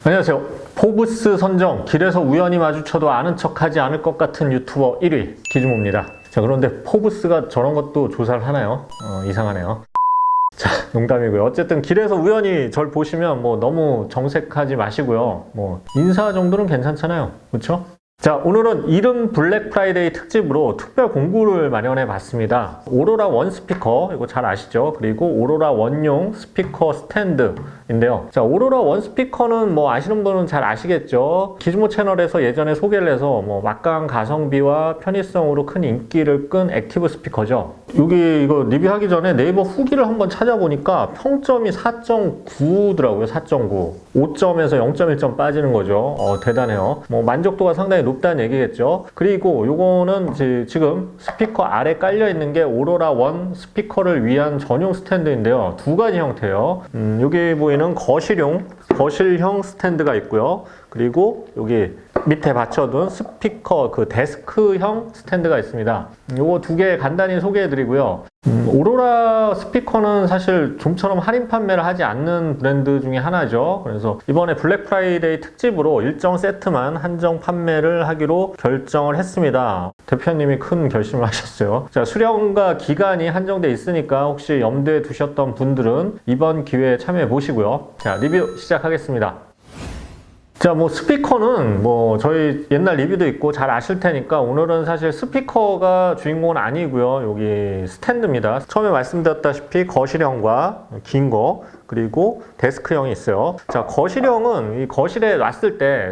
안녕하세요. 포브스 선정 길에서 우연히 마주쳐도 아는 척하지 않을 것 같은 유튜버 1위 기준모입니다. 자, 그런데 포브스가 저런 것도 조사를 하나요? 이상하네요. 자, 농담이고요. 어쨌든 길에서 우연히 절 보시면 뭐 너무 정색하지 마시고요. 뭐 인사 정도는 괜찮잖아요. 그렇죠? 자, 오늘은 이른 블랙 프라이데이 특집으로 특별 공구를 마련해 봤습니다. 오로라 원 스피커, 이거 잘 아시죠? 그리고 오로라 원용 스피커 스탠드인데요. 자, 오로라 원 스피커는 뭐 아시는 분은 잘 아시겠죠? 기즈모 채널에서 예전에 소개를 해서 뭐 막강 가성비와 편의성으로 큰 인기를 끈 액티브 스피커죠. 여기 이거 리뷰하기 전에 네이버 후기를 한번 찾아보니까 평점이 4.9더라고요. 4.9. 5점에서 0.1점 빠지는 거죠. 대단해요. 뭐 만족도가 상당히 높다는 얘기겠죠. 그리고 요거는 지금 스피커 아래 깔려 있는 게 오로라 원 스피커를 위한 전용 스탠드인데요. 두 가지 형태예요. 여기 보이는 거실형 스탠드가 있고요. 그리고 여기 밑에 받쳐둔 스피커 데스크형 스탠드가 있습니다. 요거 두 개 간단히 소개해 드리고요. 오로라 스피커는 사실 좀처럼 할인 판매를 하지 않는 브랜드 중에 하나죠. 그래서 이번에 블랙 프라이데이 특집으로 일정 세트만 한정 판매를 하기로 결정을 했습니다. 대표님이 큰 결심을 하셨어요. 자, 수령과 기간이 한정돼 있으니까 혹시 염두에 두셨던 분들은 이번 기회에 참여해 보시고요. 자, 리뷰 시작하겠습니다. 자, 뭐 스피커는 뭐 저희 옛날 리뷰도 있고 잘 아실 테니까 오늘은 사실 스피커가 주인공은 아니고요. 여기 스탠드입니다. 처음에 말씀드렸다시피 거실형과 긴 거, 그리고 데스크형이 있어요. 자, 거실형은 이 거실에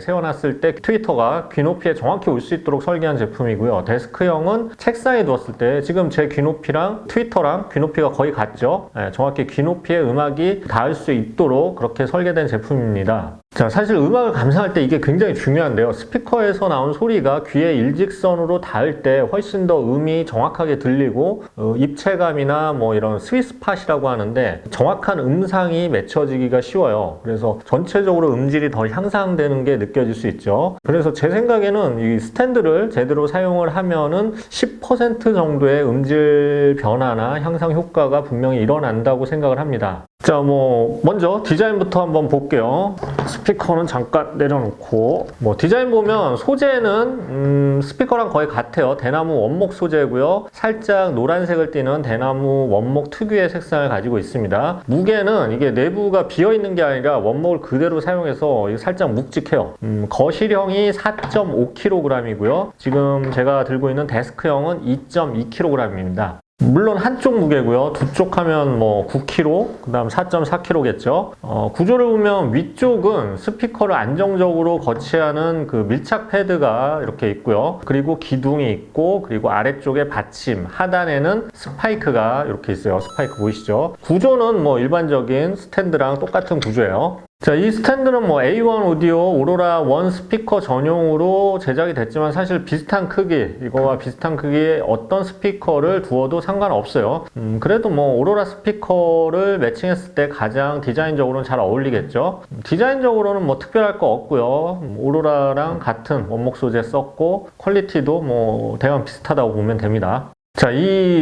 세워놨을 때 트위터가 귀높이에 정확히 올 수 있도록 설계한 제품이고요. 데스크형은 책상에 두었을 때 지금 제 귀높이랑 트위터랑 귀높이가 거의 같죠. 정확히 귀높이에 음악이 닿을 수 있도록 그렇게 설계된 제품입니다. 자, 사실 음악을 감상할 때 이게 굉장히 중요한데요. 스피커에서 나온 소리가 귀에 일직선으로 닿을 때 훨씬 더 음이 정확하게 들리고 입체감이나 뭐 이런 스위스팟이라고 하는데 정확한 음상이 맺혀지기가 쉬워요. 그래서 전체적으로 음질이 더 향상되는 게 느껴질 수 있죠. 그래서 제 생각에는 이 스탠드를 제대로 사용을 하면은 10% 정도의 음질 변화나 향상 효과가 분명히 일어난다고 생각을 합니다. 자, 뭐 먼저 디자인부터 한번 볼게요. 스피커는 잠깐 내려놓고, 뭐 디자인 보면 소재는 스피커랑 거의 같아요. 대나무 원목 소재고요. 살짝 노란색을 띠는 대나무 원목 특유의 색상을 가지고 있습니다. 무게는 이게 내부가 비어 있는 게 아니라 원목을 그대로 사용해서 살짝 묵직해요. 거실형이 4.5kg이고요. 지금 제가 들고 있는 데스크형은 2.2kg입니다. 물론 한쪽 무게고요. 두 쪽 하면 뭐 9kg, 그 다음 4.4kg겠죠. 구조를 보면 위쪽은 스피커를 안정적으로 거치하는 그 밀착 패드가 이렇게 있고요. 그리고 기둥이 있고, 그리고 아래쪽에 받침, 하단에는 스파이크가 이렇게 있어요. 스파이크 보이시죠? 구조는 뭐 일반적인 스탠드랑 똑같은 구조예요. 자, 이 스탠드는 뭐 A1 오디오 오로라 원 스피커 전용으로 제작이 됐지만 사실 비슷한 크기, 이거와 비슷한 크기의 어떤 스피커를 두어도 상관없어요. 그래도 뭐 오로라 스피커를 매칭했을 때 가장 디자인적으로는 잘 어울리겠죠. 디자인적으로는 뭐 특별할 거 없고요. 오로라랑 같은 원목 소재 썼고 퀄리티도 뭐 대강 비슷하다고 보면 됩니다. 자,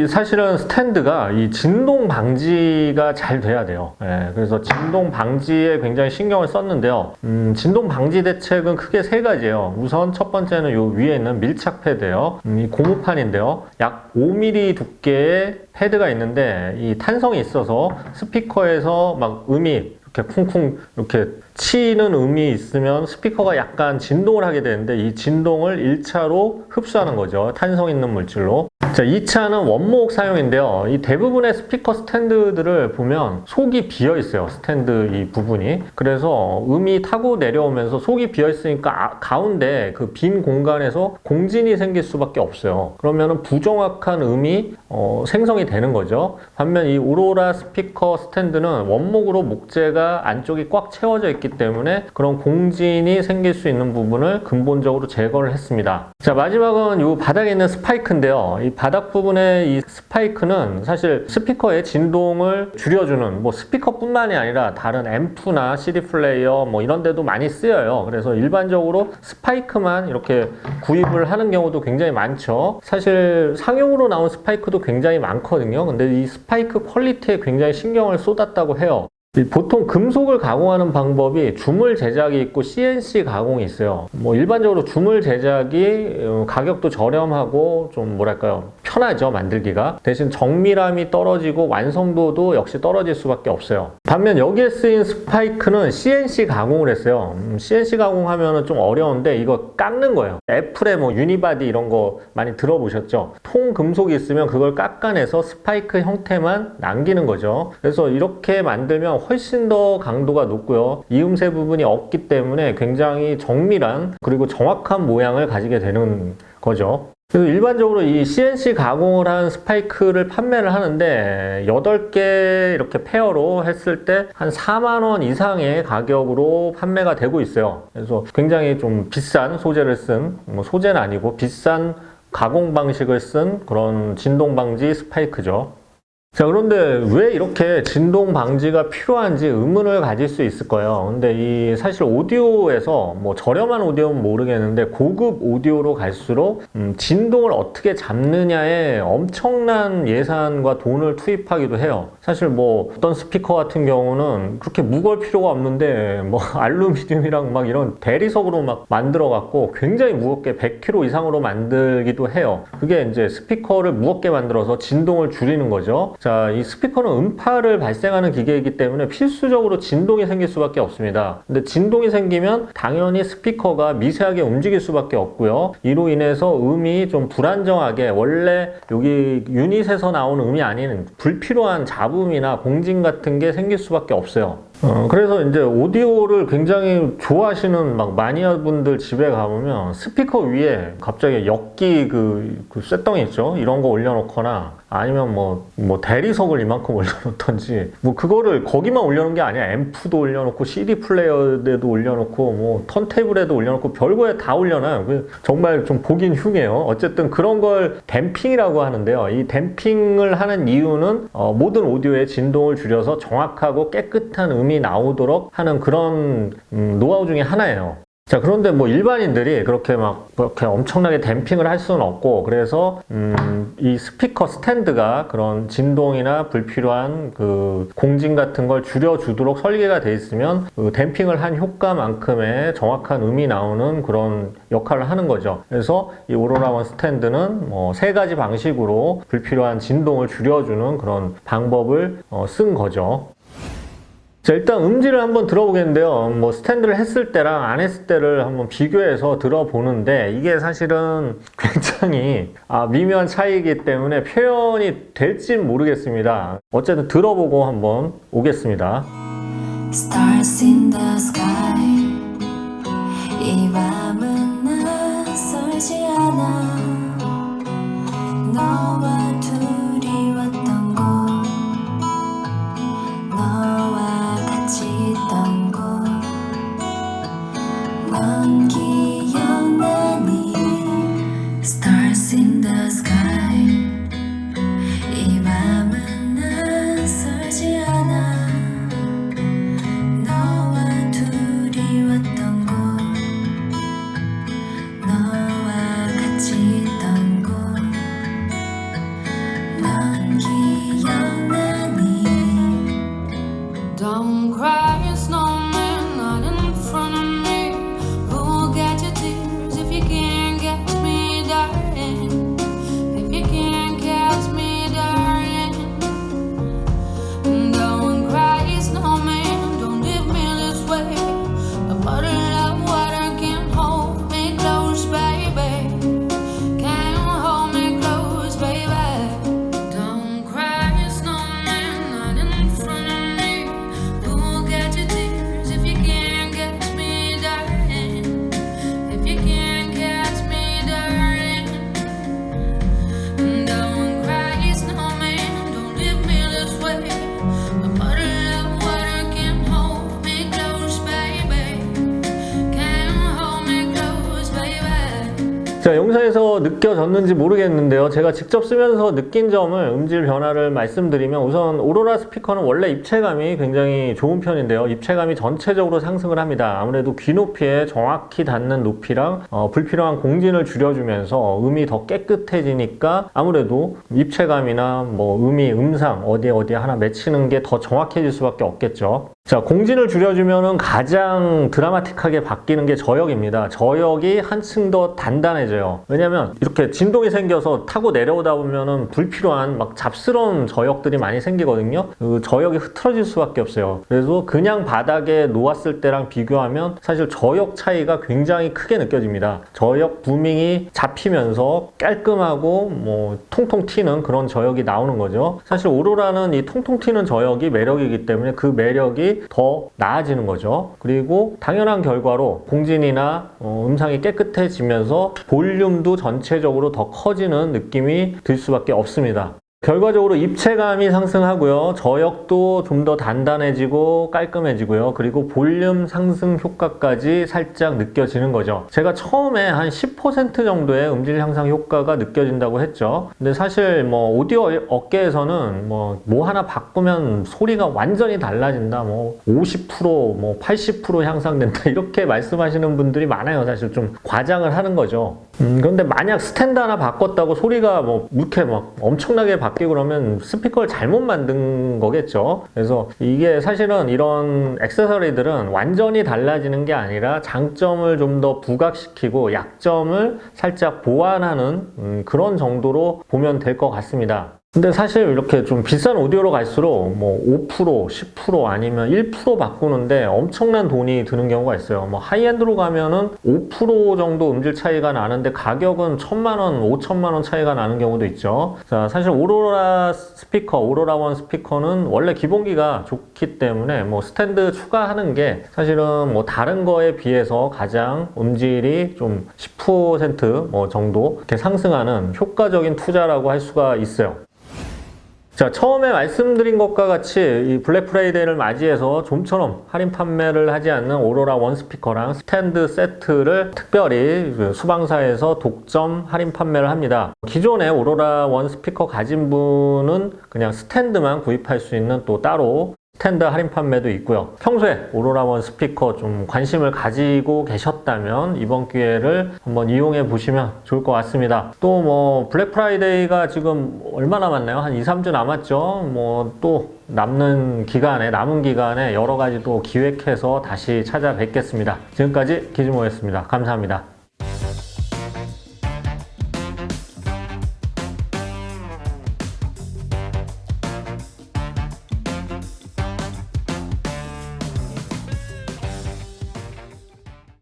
사실은 스탠드가 이 진동 방지가 잘 돼야 돼요. 그래서 진동 방지에 굉장히 신경을 썼는데요. 진동 방지 대책은 크게 세 가지예요. 우선 첫 번째는 요 위에 있는 밀착 패드예요. 이 고무판인데요. 약 5mm 두께의 패드가 있는데 이 탄성이 있어서 스피커에서 막 음이 이렇게 쿵쿵 이렇게 치는 음이 있으면 스피커가 약간 진동을 하게 되는데 이 진동을 1차로 흡수하는 거죠. 탄성 있는 물질로. 자, 2차는 원목 사용인데요. 이 대부분의 스피커 스탠드들을 보면 속이 비어 있어요. 스탠드 이 부분이. 그래서 음이 타고 내려오면서 속이 비어 있으니까 가운데 그 빈 공간에서 공진이 생길 수밖에 없어요. 그러면은 부정확한 음이 생성이 되는 거죠. 반면 이 오로라 스피커 스탠드는 원목으로 목재가 안쪽이 꽉 채워져 있기 때문에 그런 공진이 생길 수 있는 부분을 근본적으로 제거를 했습니다. 자, 마지막은 이 바닥에 있는 스파이크인데요. 이 바닥 부분의 이 스파이크는 사실 스피커의 진동을 줄여주는 뭐 스피커뿐만이 아니라 다른 앰프나 CD 플레이어 뭐 이런 데도 많이 쓰여요. 그래서 일반적으로 스파이크만 이렇게 구입을 하는 경우도 굉장히 많죠. 사실 상용으로 나온 스파이크도 굉장히 많거든요. 근데 이 스파이크 퀄리티에 굉장히 신경을 쏟았다고 해요. 보통 금속을 가공하는 방법이 주물 제작이 있고 CNC 가공이 있어요. 뭐 일반적으로 주물 제작이 가격도 저렴하고 좀 뭐랄까요, 편하죠, 만들기가. 대신 정밀함이 떨어지고 완성도도 역시 떨어질 수밖에 없어요. 반면 여기에 쓰인 스파이크는 CNC 가공을 했어요. CNC 가공하면은 좀 어려운데 이거 깎는 거예요. 애플의 뭐 유니바디 이런 거 많이 들어보셨죠? 통 금속이 있으면 그걸 깎아내서 스파이크 형태만 남기는 거죠. 그래서 이렇게 만들면 훨씬 더 강도가 높고요. 이음새 부분이 없기 때문에 굉장히 정밀한 그리고 정확한 모양을 가지게 되는 거죠. 그래서 일반적으로 이 CNC 가공을 한 스파이크를 판매를 하는데 8개 이렇게 페어로 했을 때 한 4만 원 이상의 가격으로 판매가 되고 있어요. 그래서 굉장히 좀 비싼 소재를 쓴, 뭐 소재는 아니고 비싼 가공 방식을 쓴 그런 진동 방지 스파이크죠. 자, 그런데 왜 이렇게 진동 방지가 필요한지 의문을 가질 수 있을 거예요. 근데 이 사실 오디오에서 뭐 저렴한 오디오는 모르겠는데 고급 오디오로 갈수록 진동을 어떻게 잡느냐에 엄청난 예산과 돈을 투입하기도 해요. 사실 뭐 어떤 스피커 같은 경우는 그렇게 무거울 필요가 없는데 뭐 알루미늄이랑 막 이런 대리석으로 막 만들어 갖고 굉장히 무겁게 100kg 이상으로 만들기도 해요. 그게 이제 스피커를 무겁게 만들어서 진동을 줄이는 거죠. 자, 이 스피커는 음파를 발생하는 기계이기 때문에 필수적으로 진동이 생길 수밖에 없습니다. 근데 진동이 생기면 당연히 스피커가 미세하게 움직일 수밖에 없고요. 이로 인해서 음이 좀 불안정하게 원래 여기 유닛에서 나오는 음이 아닌 불필요한 잡음이나 공진 같은 게 생길 수밖에 없어요. 그래서 이제 오디오를 굉장히 좋아하시는 막 마니아분들 집에 가보면 스피커 위에 갑자기 엽기 그 쇳덩이 있죠? 이런 거 올려놓거나 아니면 뭐 대리석을 이만큼 올려놓던지 뭐 그거를 거기만 올려놓은 게 아니야. 앰프도 올려놓고 CD 플레이어에도 올려놓고 뭐 턴테이블에도 올려놓고 별거에 다 올려놔요. 정말 좀 보긴 흉해요. 어쨌든 그런 걸 댐핑이라고 하는데요. 이 댐핑을 하는 이유는 모든 오디오의 진동을 줄여서 정확하고 깨끗한 음이 나오도록 하는 그런 노하우 중에 하나예요. 자, 그런데 뭐 일반인들이 그렇게 엄청나게 댐핑을 할 수는 없고, 그래서 이 스피커 스탠드가 그런 진동이나 불필요한 그 공진 같은 걸 줄여주도록 설계가 돼 있으면 그 댐핑을 한 효과만큼의 정확한 음이 나오는 그런 역할을 하는 거죠. 그래서 이 오로라 원 스탠드는 뭐 3가지 방식으로 불필요한 진동을 줄여주는 그런 방법을 쓴 거죠. 자, 일단 음질을 한번 들어보겠는데요. 뭐 스탠드를 했을 때랑 안 했을 때를 한번 비교해서 들어보는데 이게 사실은 굉장히 미묘한 차이이기 때문에 표현이 될진 모르겠습니다. 어쨌든 들어보고 한번 오겠습니다. Stars in the sky. 이 밤은 낯설지 않아. 너와 둘이 왔던 곳, 너와 같이 있던 곳, 넌 기억나니? Stars in the sky. 이 밤은 낯설지 않아. 너와 둘이 왔던 곳, 너와 같이 있던 곳, 넌 기억나니? Don't cry, snowman, not in front of me. Who'll get your tears if you can't get me, darling? If 자, 영상에서 느껴졌는지 모르겠는데요. 제가 직접 쓰면서 느낀 점을 음질 변화를 말씀드리면, 우선 오로라 스피커는 원래 입체감이 굉장히 좋은 편인데요. 입체감이 전체적으로 상승을 합니다. 아무래도 귀 높이에 정확히 닿는 높이랑 불필요한 공진을 줄여주면서 음이 더 깨끗해지니까 아무래도 입체감이나 뭐 음상 어디에 하나 맺히는 게 더 정확해질 수밖에 없겠죠. 자, 공진을 줄여주면은 가장 드라마틱하게 바뀌는 게 저역입니다. 저역이 한층 더 단단해져요. 왜냐면 이렇게 진동이 생겨서 타고 내려오다 보면은 불필요한 막 잡스러운 저역들이 많이 생기거든요. 그 저역이 흐트러질 수밖에 없어요. 그래서 그냥 바닥에 놓았을 때랑 비교하면 사실 저역 차이가 굉장히 크게 느껴집니다. 저역 부밍이 잡히면서 깔끔하고 뭐 통통 튀는 그런 저역이 나오는 거죠. 사실 오로라는 이 통통 튀는 저역이 매력이기 때문에 그 매력이 더 나아지는 거죠. 그리고 당연한 결과로 공진이나 음상이 깨끗해지면서 볼륨도 전체적으로 더 커지는 느낌이 들 수밖에 없습니다. 결과적으로 입체감이 상승하고요. 저역도 좀 더 단단해지고 깔끔해지고요. 그리고 볼륨 상승 효과까지 살짝 느껴지는 거죠. 제가 처음에 한 10% 정도의 음질 향상 효과가 느껴진다고 했죠. 근데 사실 뭐 오디오 업계에서는 뭐 하나 바꾸면 소리가 완전히 달라진다. 뭐 50%, 뭐 80% 향상된다. 이렇게 말씀하시는 분들이 많아요. 사실 좀 과장을 하는 거죠. 그런데 만약 스탠드 하나 바꿨다고 소리가 뭐 이렇게 막 엄청나게 바뀌고 그러면 스피커를 잘못 만든 거겠죠. 그래서 이게 사실은 이런 액세서리들은 완전히 달라지는 게 아니라 장점을 좀 더 부각시키고 약점을 살짝 보완하는 그런 정도로 보면 될 것 같습니다. 근데 사실 이렇게 좀 비싼 오디오로 갈수록 뭐 5%, 10% 아니면 1% 바꾸는데 엄청난 돈이 드는 경우가 있어요. 뭐 하이엔드로 가면은 5% 정도 음질 차이가 나는데 가격은 1,000만 원, 5천만 원 차이가 나는 경우도 있죠. 자, 사실 오로라 스피커, 오로라 원 스피커는 원래 기본기가 좋기 때문에 뭐 스탠드 추가하는 게 사실은 뭐 다른 거에 비해서 가장 음질이 좀 10% 정도 이렇게 상승하는 효과적인 투자라고 할 수가 있어요. 자, 처음에 말씀드린 것과 같이 이 블랙 프라이데이를 맞이해서 좀처럼 할인 판매를 하지 않는 오로라 원 스피커랑 스탠드 세트를 특별히 수방사에서 독점 할인 판매를 합니다. 기존에 오로라 원 스피커 가진 분은 그냥 스탠드만 구입할 수 있는 또 따로 스탠드 할인 판매도 있고요. 평소에 오로라 원 스피커 좀 관심을 가지고 계셨다면 이번 기회를 한번 이용해 보시면 좋을 것 같습니다. 또 뭐 블랙 프라이데이가 지금 얼마 남았나요? 한 2, 3주 남았죠. 뭐 또 남은 기간에 여러 가지 또 기획해서 다시 찾아뵙겠습니다. 지금까지 기즈모였습니다. 감사합니다.